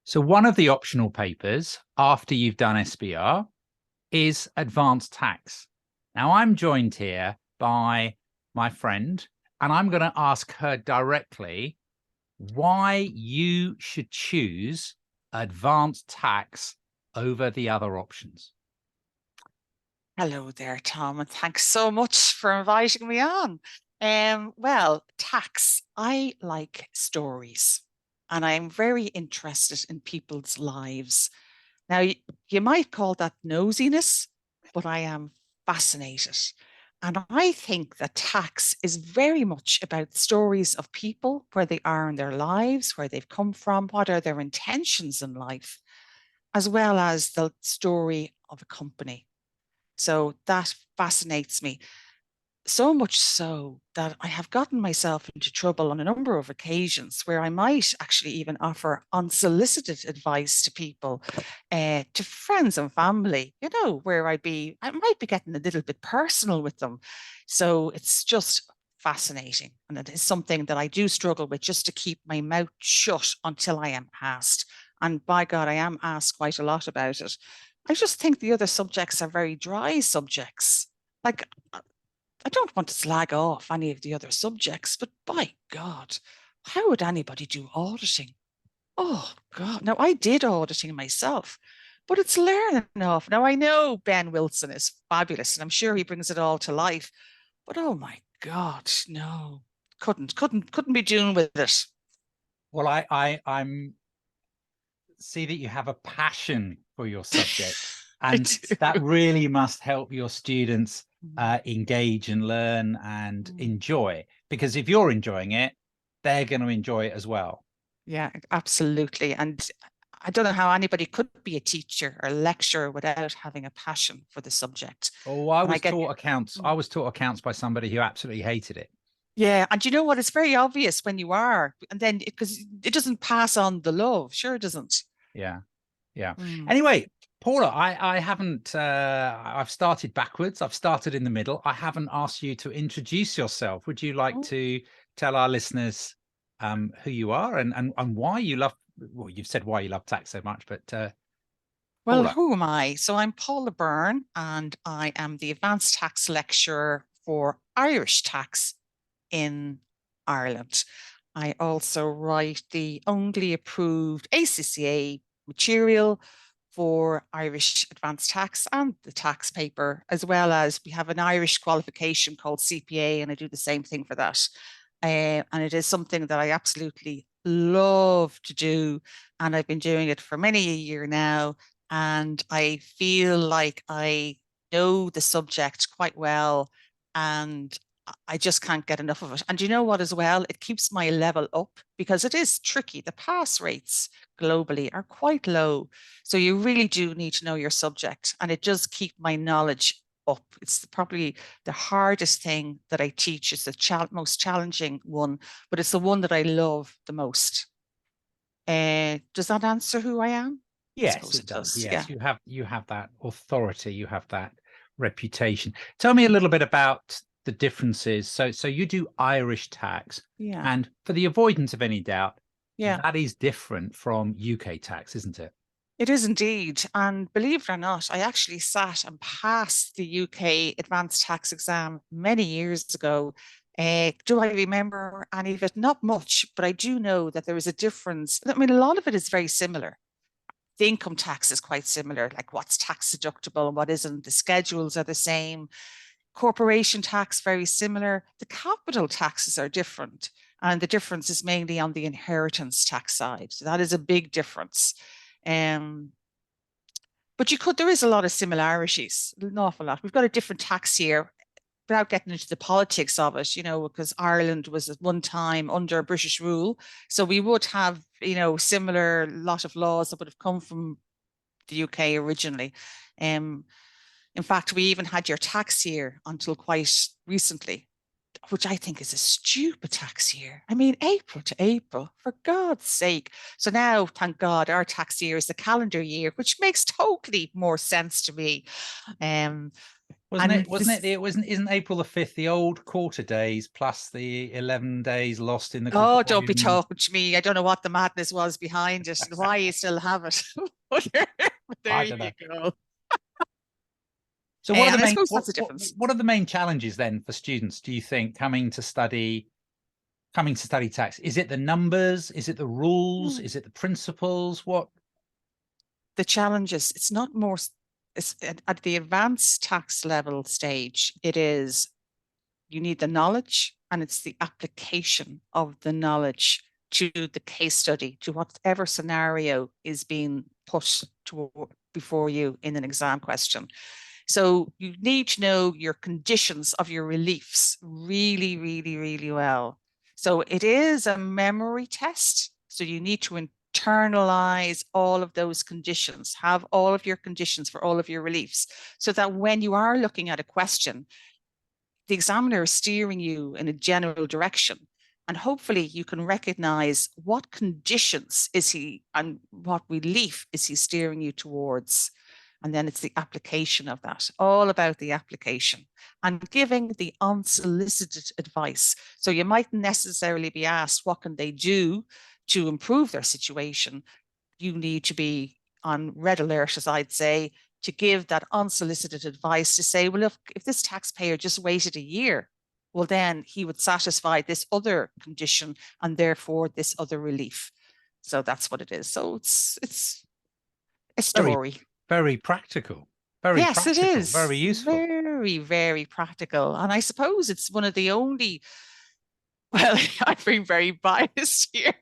So one of the optional papers after you've done SBR is advanced tax. Now I'm joined here by my friend, and I'm going to ask her directly why you should choose advanced tax over the other options. Hello there, Tom, and thanks so much for inviting me on. Well, tax. I like stories, and I'm very interested in people's lives. Now, you might call that nosiness, but I am fascinated. And I think that tax is very much about stories of people, where they are in their lives, where they've come from, what are their intentions in life, as well as the story of a company. So that fascinates me. So much so that I have gotten myself into trouble on a number of occasions where I might actually even offer unsolicited advice to people, to friends and family, where I might be getting a little bit personal with them. So it's just fascinating. And it is something that I do struggle with, just to keep my mouth shut until I am asked. And by God, I am asked quite a lot about it. I just think the other subjects are very dry subjects. Like, I don't want to slag off any of the other subjects, but by God, how would anybody do auditing? Oh God. Now I did auditing myself, but it's learning off. Now I know Ben Wilson is fabulous and I'm sure he brings it all to life, but oh my God, no. Couldn't be doing with it. Well, I'm see that you have a passion for your subject, I and that do. really must help your students Mm. engage and learn and Mm. enjoy. Because if you're enjoying it, they're going to enjoy it as well. Yeah, absolutely. And I don't know how anybody could be a teacher or lecturer without having a passion for the subject. Oh, I And I was get, taught accounts. I mm, was taught accounts by somebody who absolutely hated it. yeah. And you know what? It's very obvious when you are, and then because it doesn't pass on the love. Sure, it doesn't. Yeah, yeah. Mm. Anyway, Paula, I haven't. I've started backwards. I've started in the middle. I haven't asked you to introduce yourself. Would you like Oh, to tell our listeners who you are and why you love? Well, you've said why you love tax so much, but well, Paula. who am I? So I'm Paula Byrne, and I am the advanced tax lecturer for Irish tax in Ireland. I also write the only approved ACCA material for Irish advanced tax and the tax paper, as well as we have an Irish qualification called CPA, and I do the same thing for that. And it is something that I absolutely love to do. And I've been doing it for many a year now. And I feel like I know the subject quite well. And I just can't get enough of it. And you know what, as well? It keeps my level up because it is tricky. The pass rates globally are quite low. So you really do need to know your subject. And it does keep my knowledge up. It's probably the hardest thing that I teach. It's the most challenging one, but it's the one that I love the most. Does that answer who I am? I Yes, suppose it it does. does. Yeah. Yes, you have that authority. You have that reputation. Tell me a little bit about the differences. So you do Irish tax, Yeah. and for the avoidance of any doubt, Yeah. that is different from UK tax, isn't it? It is indeed. And believe it or not, I actually sat and passed the UK advanced tax exam many years ago. Do I remember any of it? Not much, but I do know that there is a difference. I mean, a lot of it is very similar. The income tax is quite similar, like what's tax deductible and what isn't. The schedules are the same. Corporation tax, very similar. The capital taxes are different. And the difference is mainly on the inheritance tax side. So that is a big difference. Um, but there is a lot of similarities, an awful lot. We've got a different tax here without getting into the politics of it, because Ireland was at one time under British rule. So we would have, similar lot of laws that would have come from the UK originally. Um, in fact, we even had your tax year until quite recently, which I think is a stupid tax year. I mean, April to April, for God's sake. So now, thank God, our tax year is the calendar year, which makes totally more sense to me. Um, Wasn't it? It wasn't. Isn't April the 5th the old quarter days plus the 11 days lost in the Oh, don't be Gregorian? talking to me. I don't know what the madness was behind it and why you still have it. But there I you don't know. go. So what are the And I main suppose that's the difference. what are the main challenges then for students, do you think, coming to study tax? Is it the numbers? Is it the rules? Is it the principles? What? The challenges, it's not more, it's at the advanced tax level stage, it is you need the knowledge and it's the application of the knowledge to the case study, to whatever scenario is being put before you in an exam question. So you need to know your conditions of your reliefs really, really, really well. So it is a memory test. So you need to internalize all of those conditions, have all of your conditions for all of your reliefs, so that when you are looking at a question, the examiner is steering you in a general direction. And hopefully you can recognize what conditions is he and what relief is he steering you towards. And then it's the application of that, all about the application and giving the unsolicited advice. So you mightn't necessarily be asked, what can they do to improve their situation? You need to be on red alert, as I'd say, to give that unsolicited advice to say, well, look, if this taxpayer just waited a year, well, then he would satisfy this other condition and therefore this other relief. So that's what it is. So it's a story. Very practical. Yes, it is. Very useful. Very, very practical. And I suppose it's one of the only, well, I'm being very biased here.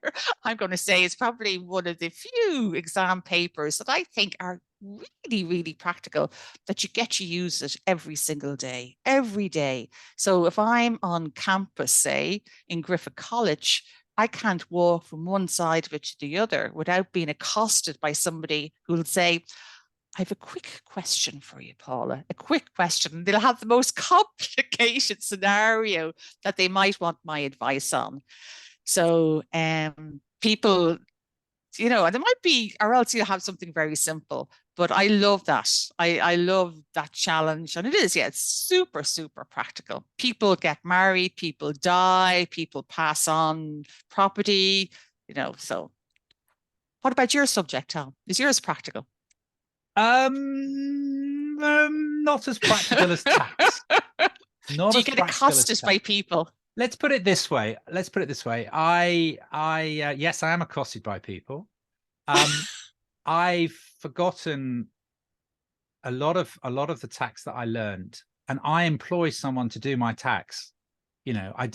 I'm going to say it's probably one of the few exam papers that I think are really, really practical, that you get to use it every single day, every day. So if I'm on campus, say, in Griffith College, I can't walk from one side of it to the other without being accosted by somebody who'll say, I have a quick question for you, Paula, a quick question. They'll have the most complicated scenario that they might want my advice on. So people, you know, and it might be, or else you'll have something very simple. But I love that. I love that challenge. And it is, yeah, it's super, super practical. People get married, people die, people pass on property, you know. So what about your subject, Tom? Is yours practical? Not as practical as tax. Not Do you as get practical as accosted tax. by people? Let's put it this way. Yes, I am accosted by people. I've forgotten a lot of the tax that I learned, and I employ someone to do my tax. You know, I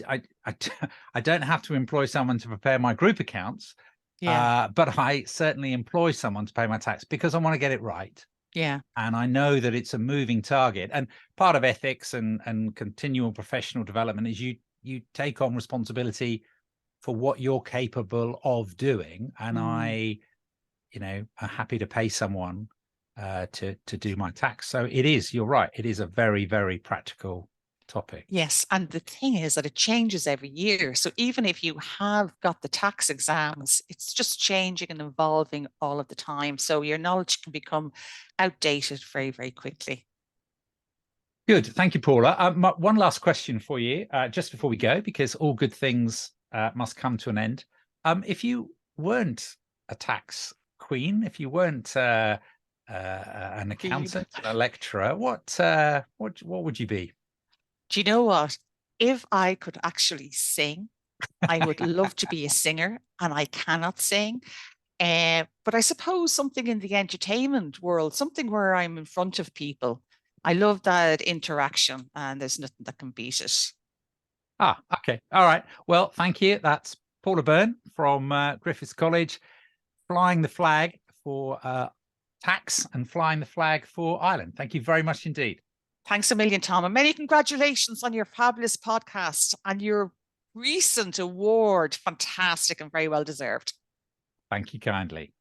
don't have to employ someone to prepare my group accounts. Yeah. But I certainly employ someone to pay my tax because I want to get it right. Yeah. And I know that it's a moving target. And part of ethics and continual professional development is you take on responsibility for what you're capable of doing. And I, you know, are happy to pay someone to do my tax. So it is, you're right, it is a very, very practical topic. Yes. And the thing is that it changes every year. So even if you have got the tax exams, it's just changing and evolving all of the time. So your knowledge can become outdated very, very quickly. Good. Thank you, Paula. One last question for you, just before we go, because all good things must come to an end. If you weren't a tax queen, if you weren't an accountant, a lecturer, what would you be? Do you know what? If I could actually sing, I would love to be a singer, and I cannot sing. But I suppose something in the entertainment world, something where I'm in front of people. I love that interaction, and there's nothing that can beat it. Ah, okay. All right. Well, thank you. That's Paula Byrne from Griffiths College, flying the flag for tax and flying the flag for Ireland. Thank you very much indeed. Thanks a million, Tom, and many congratulations on your fabulous podcast and your recent award. Fantastic and very well deserved. Thank you kindly.